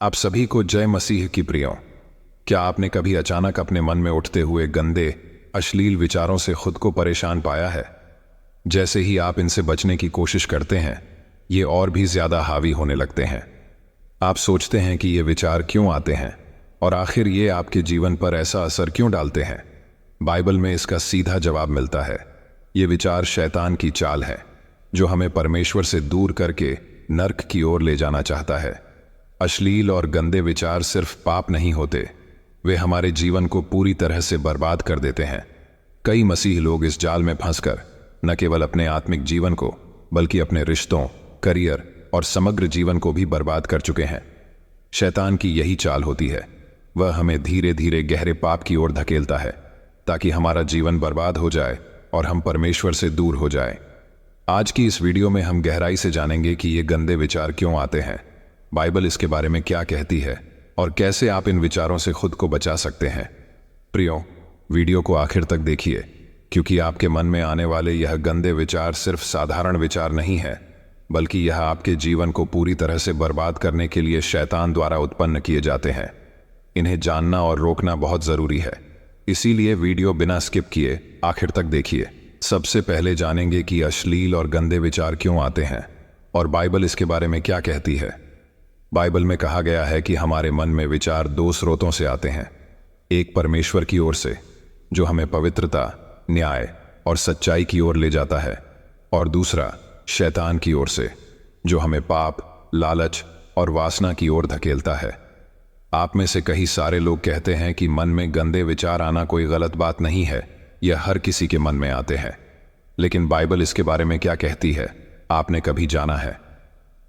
आप सभी को जय मसीह की प्रियो। क्या आपने कभी अचानक अपने मन में उठते हुए गंदे अश्लील विचारों से खुद को परेशान पाया है? जैसे ही आप इनसे बचने की कोशिश करते हैं, ये और भी ज्यादा हावी होने लगते हैं। आप सोचते हैं कि ये विचार क्यों आते हैं और आखिर ये आपके जीवन पर ऐसा असर क्यों डालते हैं। बाइबल में इसका सीधा जवाब मिलता है। ये विचार शैतान की चाल है, जो हमें परमेश्वर से दूर करके नर्क की ओर ले जाना चाहता है। अश्लील और गंदे विचार सिर्फ पाप नहीं होते, वे हमारे जीवन को पूरी तरह से बर्बाद कर देते हैं। कई मसीह लोग इस जाल में फंसकर न केवल अपने आत्मिक जीवन को, बल्कि अपने रिश्तों, करियर और समग्र जीवन को भी बर्बाद कर चुके हैं। शैतान की यही चाल होती है। वह हमें धीरे धीरे गहरे पाप की ओर धकेलता है, ताकि हमारा जीवन बर्बाद हो जाए और हम परमेश्वर से दूर हो जाएं। आज की इस वीडियो में हम गहराई से जानेंगे कि ये गंदे विचार क्यों आते हैं, बाइबल इसके बारे में क्या कहती है और कैसे आप इन विचारों से खुद को बचा सकते हैं। प्रियो, वीडियो को आखिर तक देखिए, क्योंकि आपके मन में आने वाले यह गंदे विचार सिर्फ साधारण विचार नहीं है, बल्कि यह आपके जीवन को पूरी तरह से बर्बाद करने के लिए शैतान द्वारा उत्पन्न किए जाते हैं। इन्हें जानना और रोकना बहुत जरूरी है, इसीलिए वीडियो बिना स्किप किए आखिर तक देखिए। सबसे पहले जानेंगे कि अश्लील और गंदे विचार क्यों आते हैं और बाइबल इसके बारे में क्या कहती है। बाइबल में कहा गया है कि हमारे मन में विचार दो स्रोतों से आते हैं। एक परमेश्वर की ओर से, जो हमें पवित्रता, न्याय और सच्चाई की ओर ले जाता है, और दूसरा शैतान की ओर से, जो हमें पाप, लालच और वासना की ओर धकेलता है। आप में से कई सारे लोग कहते हैं कि मन में गंदे विचार आना कोई गलत बात नहीं है, यह हर किसी के मन में आते हैं। लेकिन बाइबल इसके बारे में क्या कहती है, आपने कभी जाना है?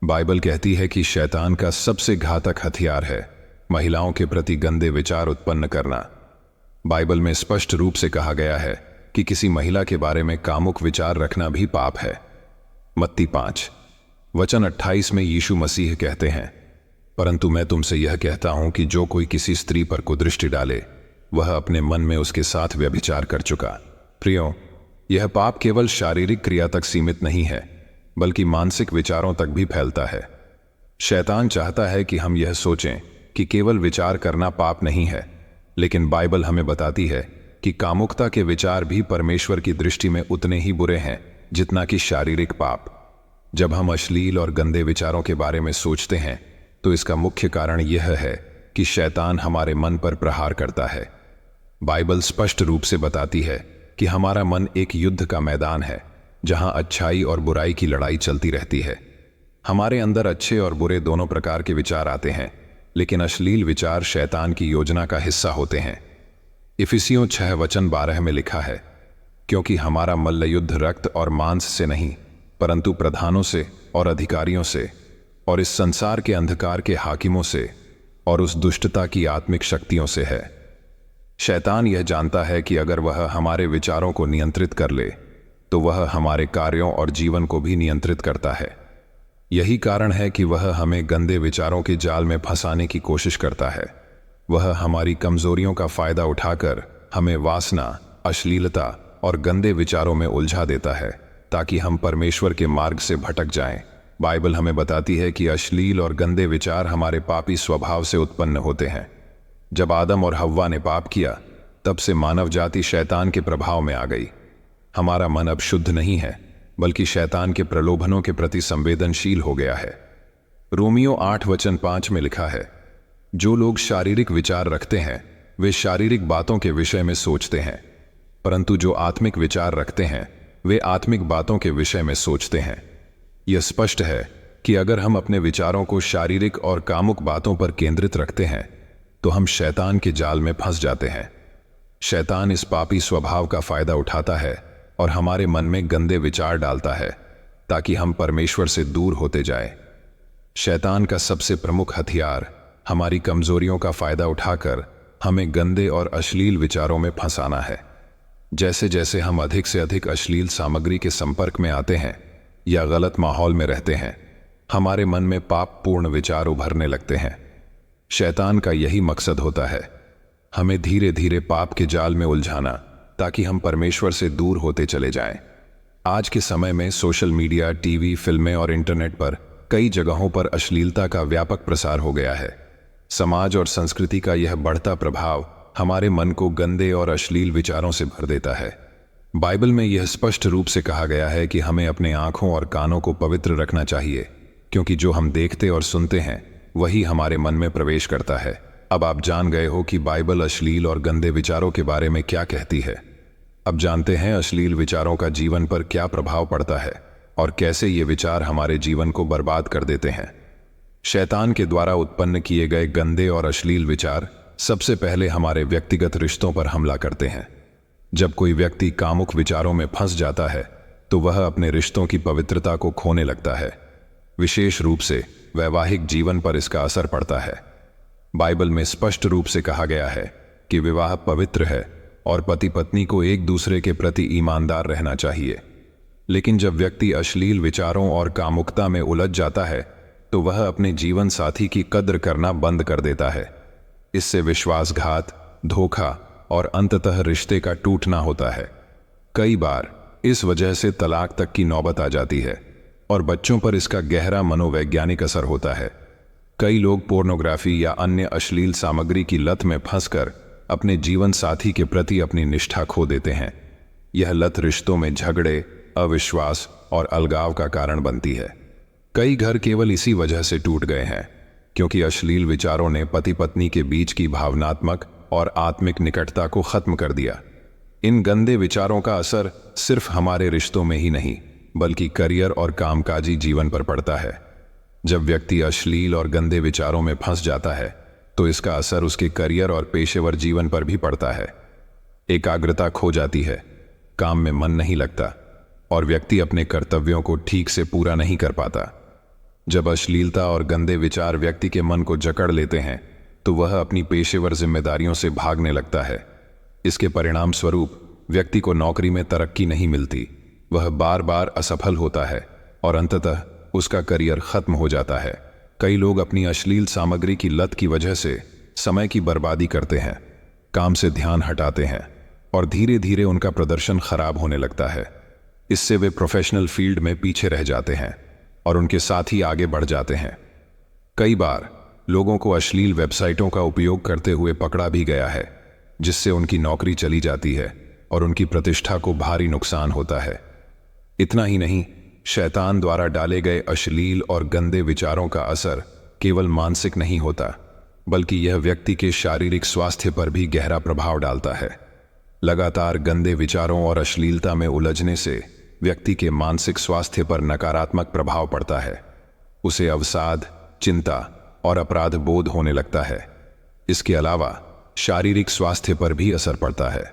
बाइबल कहती है कि शैतान का सबसे घातक हथियार है महिलाओं के प्रति गंदे विचार उत्पन्न करना। बाइबल में स्पष्ट रूप से कहा गया है कि किसी महिला के बारे में कामुक विचार रखना भी पाप है। मत्ती 5:28 में यीशु मसीह कहते हैं, परंतु मैं तुमसे यह कहता हूं कि जो कोई किसी स्त्री पर कुदृष्टि डाले, वह अपने मन में उसके साथ व्यभिचार कर चुका। प्रियो, यह पाप केवल शारीरिक क्रिया तक सीमित नहीं है, बल्कि मानसिक विचारों तक भी फैलता है। शैतान चाहता है कि हम यह सोचें कि केवल विचार करना पाप नहीं है, लेकिन बाइबल हमें बताती है कि कामुकता के विचार भी परमेश्वर की दृष्टि में उतने ही बुरे हैं जितना कि शारीरिक पाप। जब हम अश्लील और गंदे विचारों के बारे में सोचते हैं, तो इसका मुख्य कारण यह है कि शैतान हमारे मन पर प्रहार करता है। बाइबल स्पष्ट रूप से बताती है कि हमारा मन एक युद्ध का मैदान है, जहां अच्छाई और बुराई की लड़ाई चलती रहती है। हमारे अंदर अच्छे और बुरे दोनों प्रकार के विचार आते हैं, लेकिन अश्लील विचार शैतान की योजना का हिस्सा होते हैं। इफिसियों 6:12 में लिखा है, क्योंकि हमारा मल्लयुद्ध रक्त और मांस से नहीं, परंतु प्रधानों से और अधिकारियों से और इस संसार के अंधकार के हाकिमों से और उस दुष्टता की आत्मिक शक्तियों से है। शैतान यह जानता है कि अगर वह हमारे विचारों को नियंत्रित कर ले, तो वह हमारे कार्यों और जीवन को भी नियंत्रित करता है। यही कारण है कि वह हमें गंदे विचारों के जाल में फंसाने की कोशिश करता है। वह हमारी कमजोरियों का फायदा उठाकर हमें वासना, अश्लीलता और गंदे विचारों में उलझा देता है, ताकि हम परमेश्वर के मार्ग से भटक जाएं। बाइबल हमें बताती है कि अश्लील और गंदे विचार हमारे पापी स्वभाव से उत्पन्न होते हैं। जब आदम और हव्वा ने पाप किया, तब से मानव जाति शैतान के प्रभाव में आ गई। हमारा मन अब शुद्ध नहीं है, बल्कि शैतान के प्रलोभनों के प्रति संवेदनशील हो गया है। रोमियो 8:5 में लिखा है, जो लोग शारीरिक विचार रखते हैं, वे शारीरिक बातों के विषय में सोचते हैं, परंतु जो आत्मिक विचार रखते हैं, वे आत्मिक बातों के विषय में सोचते हैं। यह स्पष्ट है कि अगर हम अपने विचारों को शारीरिक और कामुक बातों पर केंद्रित रखते हैं, तो हम शैतान के जाल में फंस जाते हैं। शैतान इस पापी स्वभाव का फायदा उठाता है और हमारे मन में गंदे विचार डालता है, ताकि हम परमेश्वर से दूर होते जाएं। शैतान का सबसे प्रमुख हथियार हमारी कमजोरियों का फायदा उठाकर हमें गंदे और अश्लील विचारों में फंसाना है। जैसे जैसे हम अधिक से अधिक अश्लील सामग्री के संपर्क में आते हैं या गलत माहौल में रहते हैं, हमारे मन में पाप पूर्ण विचार उभरने लगते हैं। शैतान का यही मकसद होता है, हमें धीरे धीरे पाप के जाल में उलझाना, ताकि हम परमेश्वर से दूर होते चले जाएं। आज के समय में सोशल मीडिया, टीवी, फिल्में और इंटरनेट पर कई जगहों पर अश्लीलता का व्यापक प्रसार हो गया है। समाज और संस्कृति का यह बढ़ता प्रभाव हमारे मन को गंदे और अश्लील विचारों से भर देता है। बाइबल में यह स्पष्ट रूप से कहा गया है कि हमें अपने आंखों और कानों को पवित्र रखना चाहिए, क्योंकि जो हम देखते और सुनते हैं वही हमारे मन में प्रवेश करता है। अब आप जान गए हो कि बाइबल अश्लील और गंदे विचारों के बारे में क्या कहती है। अब जानते हैं अश्लील विचारों का जीवन पर क्या प्रभाव पड़ता है और कैसे ये विचार हमारे जीवन को बर्बाद कर देते हैं। शैतान के द्वारा उत्पन्न किए गए गंदे और अश्लील विचार सबसे पहले हमारे व्यक्तिगत रिश्तों पर हमला करते हैं। जब कोई व्यक्ति कामुक विचारों में फंस जाता है तो वह अपने रिश्तों की पवित्रता को खोने लगता है। विशेष रूप से वैवाहिक जीवन पर इसका असर पड़ता है। बाइबल में स्पष्ट रूप से कहा गया है कि विवाह पवित्र है और पति पत्नी को एक दूसरे के प्रति ईमानदार रहना चाहिए। लेकिन जब व्यक्ति अश्लील विचारों और कामुकता में उलझ जाता है तो वह अपने जीवन साथी की कद्र करना बंद कर देता है। इससे विश्वासघात, धोखा और अंततः रिश्ते का टूटना होता है। कई बार इस वजह से तलाक तक की नौबत आ जाती है और बच्चों पर इसका गहरा मनोवैज्ञानिक असर होता है। कई लोग पोर्नोग्राफी या अन्य अश्लील सामग्री की लत में फंसकर अपने जीवन साथी के प्रति अपनी निष्ठा खो देते हैं। यह लत रिश्तों में झगड़े, अविश्वास और अलगाव का कारण बनती है। कई घर केवल इसी वजह से टूट गए हैं क्योंकि अश्लील विचारों ने पति पत्नी के बीच की भावनात्मक और आत्मिक निकटता को खत्म कर दिया। इन गंदे विचारों का असर सिर्फ हमारे रिश्तों में ही नहीं बल्कि करियर और कामकाजी जीवन पर पड़ता है। जब व्यक्ति अश्लील और गंदे विचारों में फंस जाता है तो इसका असर उसके करियर और पेशेवर जीवन पर भी पड़ता है। एकाग्रता खो जाती है, काम में मन नहीं लगता और व्यक्ति अपने कर्तव्यों को ठीक से पूरा नहीं कर पाता। जब अश्लीलता और गंदे विचार व्यक्ति के मन को जकड़ लेते हैं तो वह अपनी पेशेवर जिम्मेदारियों से भागने लगता है। इसके परिणाम स्वरूप व्यक्ति को नौकरी में तरक्की नहीं मिलती, वह बार बार असफल होता है और अंततः उसका करियर खत्म हो जाता है। कई लोग अपनी अश्लील सामग्री की लत की वजह से समय की बर्बादी करते हैं, काम से ध्यान हटाते हैं और धीरे धीरे उनका प्रदर्शन खराब होने लगता है। इससे वे प्रोफेशनल फील्ड में पीछे रह जाते हैं और उनके साथी आगे बढ़ जाते हैं। कई बार लोगों को अश्लील वेबसाइटों का उपयोग करते हुए पकड़ा भी गया है, जिससे उनकी नौकरी चली जाती है और उनकी प्रतिष्ठा को भारी नुकसान होता है। इतना ही नहीं, शैतान द्वारा डाले गए अश्लील और गंदे विचारों का असर केवल मानसिक नहीं होता बल्कि यह व्यक्ति के शारीरिक स्वास्थ्य पर भी गहरा प्रभाव डालता है। लगातार गंदे विचारों और अश्लीलता में उलझने से व्यक्ति के मानसिक स्वास्थ्य पर नकारात्मक प्रभाव पड़ता है। उसे अवसाद, चिंता और अपराध बोध होने लगता है। इसके अलावा शारीरिक स्वास्थ्य पर भी असर पड़ता है।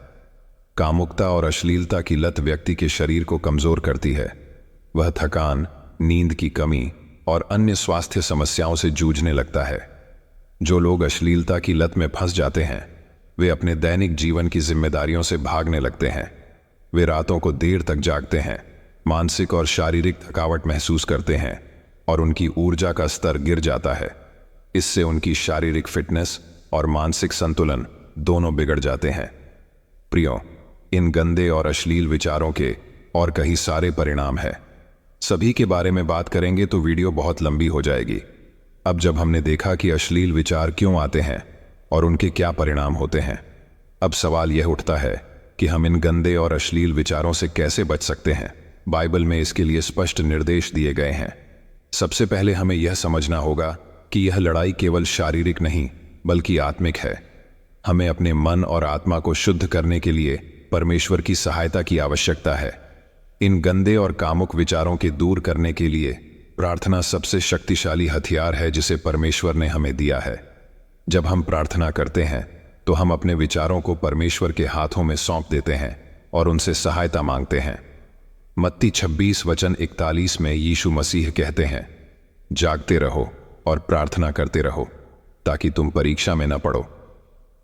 कामुकता और अश्लीलता की लत व्यक्ति के शरीर को कमजोर करती है। वह थकान, नींद की कमी और अन्य स्वास्थ्य समस्याओं से जूझने लगता है। जो लोग अश्लीलता की लत में फंस जाते हैं वे अपने दैनिक जीवन की जिम्मेदारियों से भागने लगते हैं। वे रातों को देर तक जागते हैं, मानसिक और शारीरिक थकावट महसूस करते हैं और उनकी ऊर्जा का स्तर गिर जाता है। इससे उनकी शारीरिक फिटनेस और मानसिक संतुलन दोनों बिगड़ जाते हैं। प्रियो, इन गंदे और अश्लील विचारों के और कई सारे परिणाम हैं। सभी के बारे में बात करेंगे तो वीडियो बहुत लंबी हो जाएगी। अब जब हमने देखा कि अश्लील विचार क्यों आते हैं और उनके क्या परिणाम होते हैं, अब सवाल यह उठता है कि हम इन गंदे और अश्लील विचारों से कैसे बच सकते हैं। बाइबल में इसके लिए स्पष्ट निर्देश दिए गए हैं। सबसे पहले हमें यह समझना होगा कि यह लड़ाई केवल शारीरिक नहीं बल्कि आत्मिक है। हमें अपने मन और आत्मा को शुद्ध करने के लिए परमेश्वर की सहायता की आवश्यकता है। इन गंदे और कामुक विचारों के दूर करने के लिए प्रार्थना सबसे शक्तिशाली हथियार है जिसे परमेश्वर ने हमें दिया है। जब हम प्रार्थना करते हैं तो हम अपने विचारों को परमेश्वर के हाथों में सौंप देते हैं और उनसे सहायता मांगते हैं। मत्ती 26:41 में यीशु मसीह कहते हैं, जागते रहो और प्रार्थना करते रहो ताकि तुम परीक्षा में न पड़ो।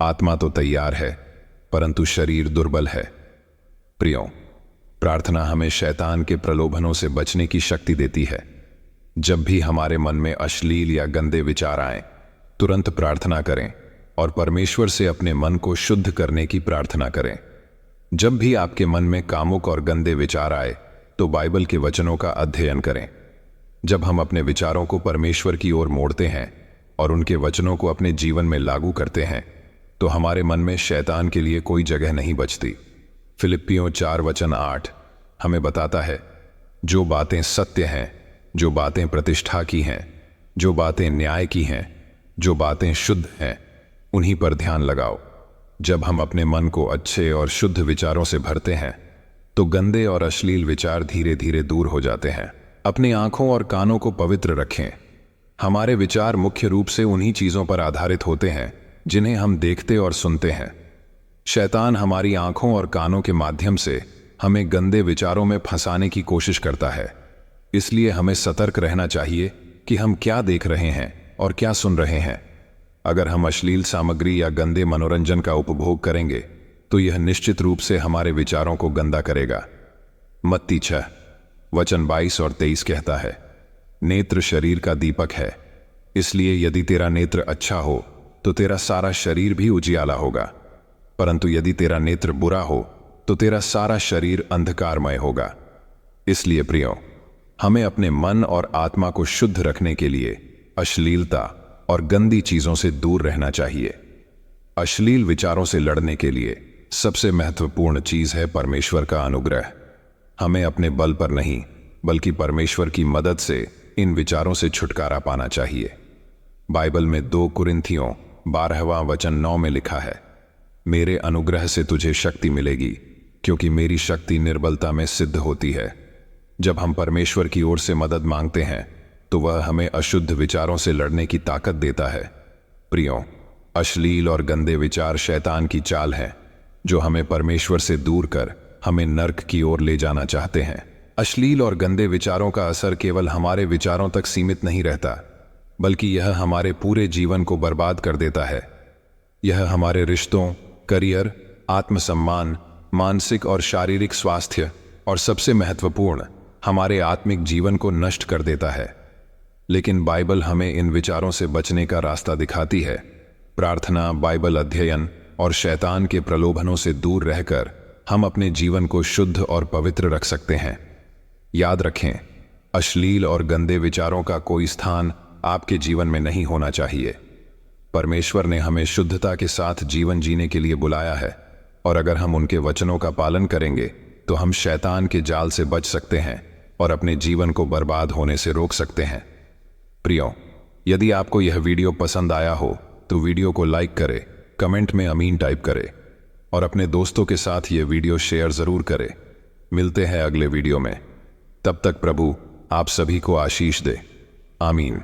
आत्मा तो तैयार है परंतु शरीर दुर्बल है। प्रियो, प्रार्थना हमें शैतान के प्रलोभनों से बचने की शक्ति देती है। जब भी हमारे मन में अश्लील या गंदे विचार आए, तुरंत प्रार्थना करें और परमेश्वर से अपने मन को शुद्ध करने की प्रार्थना करें। जब भी आपके मन में कामुक और गंदे विचार आए तो बाइबल के वचनों का अध्ययन करें। जब हम अपने विचारों को परमेश्वर की ओर मोड़ते हैं और उनके वचनों को अपने जीवन में लागू करते हैं तो हमारे मन में शैतान के लिए कोई जगह नहीं बचती। फिलिप्पियों 4:8 हमें बताता है, जो बातें सत्य हैं, जो बातें प्रतिष्ठा की हैं, जो बातें न्याय की हैं, जो बातें शुद्ध हैं, उन्हीं पर ध्यान लगाओ। जब हम अपने मन को अच्छे और शुद्ध विचारों से भरते हैं तो गंदे और अश्लील विचार धीरे धीरे दूर हो जाते हैं। अपनी आंखों और कानों को पवित्र रखें। हमारे विचार मुख्य रूप से उन्हीं चीजों पर आधारित होते हैं जिन्हें हम देखते और सुनते हैं। शैतान हमारी आंखों और कानों के माध्यम से हमें गंदे विचारों में फंसाने की कोशिश करता है। इसलिए हमें सतर्क रहना चाहिए कि हम क्या देख रहे हैं और क्या सुन रहे हैं। अगर हम अश्लील सामग्री या गंदे मनोरंजन का उपभोग करेंगे तो यह निश्चित रूप से हमारे विचारों को गंदा करेगा। मत्ती 6:22-23 कहता है, नेत्र शरीर का दीपक है, इसलिए यदि तेरा नेत्र अच्छा हो तो तेरा सारा शरीर भी उजियाला होगा, परंतु यदि तेरा नेत्र बुरा हो तो तेरा सारा शरीर अंधकारमय होगा। इसलिए प्रियो, हमें अपने मन और आत्मा को शुद्ध रखने के लिए अश्लीलता और गंदी चीजों से दूर रहना चाहिए। अश्लील विचारों से लड़ने के लिए सबसे महत्वपूर्ण चीज है परमेश्वर का अनुग्रह। हमें अपने बल पर नहीं बल्कि परमेश्वर की मदद से इन विचारों से छुटकारा पाना चाहिए। बाइबल में 2 कुरिन्थियों 12:9 में लिखा है, मेरे अनुग्रह से तुझे शक्ति मिलेगी, क्योंकि मेरी शक्ति निर्बलता में सिद्ध होती है। जब हम परमेश्वर की ओर से मदद मांगते हैं तो वह हमें अशुद्ध विचारों से लड़ने की ताकत देता है। प्रियो, अश्लील और गंदे विचार शैतान की चाल है जो हमें परमेश्वर से दूर कर हमें नर्क की ओर ले जाना चाहते हैं। अश्लील और गंदे विचारों का असर केवल हमारे विचारों तक सीमित नहीं रहता, बल्कि यह हमारे पूरे जीवन को बर्बाद कर देता है। यह हमारे रिश्तों, करियर, आत्मसम्मान, मानसिक और शारीरिक स्वास्थ्य और सबसे महत्वपूर्ण हमारे आत्मिक जीवन को नष्ट कर देता है। लेकिन बाइबल हमें इन विचारों से बचने का रास्ता दिखाती है। प्रार्थना, बाइबल अध्ययन और शैतान के प्रलोभनों से दूर रहकर हम अपने जीवन को शुद्ध और पवित्र रख सकते हैं। याद रखें, अश्लील और गंदे विचारों का कोई स्थान आपके जीवन में नहीं होना चाहिए। परमेश्वर ने हमें शुद्धता के साथ जीवन जीने के लिए बुलाया है, और अगर हम उनके वचनों का पालन करेंगे तो हम शैतान के जाल से बच सकते हैं और अपने जीवन को बर्बाद होने से रोक सकते हैं। प्रियो, यदि आपको यह वीडियो पसंद आया हो तो वीडियो को लाइक करें, कमेंट में आमीन टाइप करें और अपने दोस्तों के साथ यह वीडियो शेयर जरूर करें। मिलते हैं अगले वीडियो में। तब तक प्रभु आप सभी को आशीष दे। आमीन।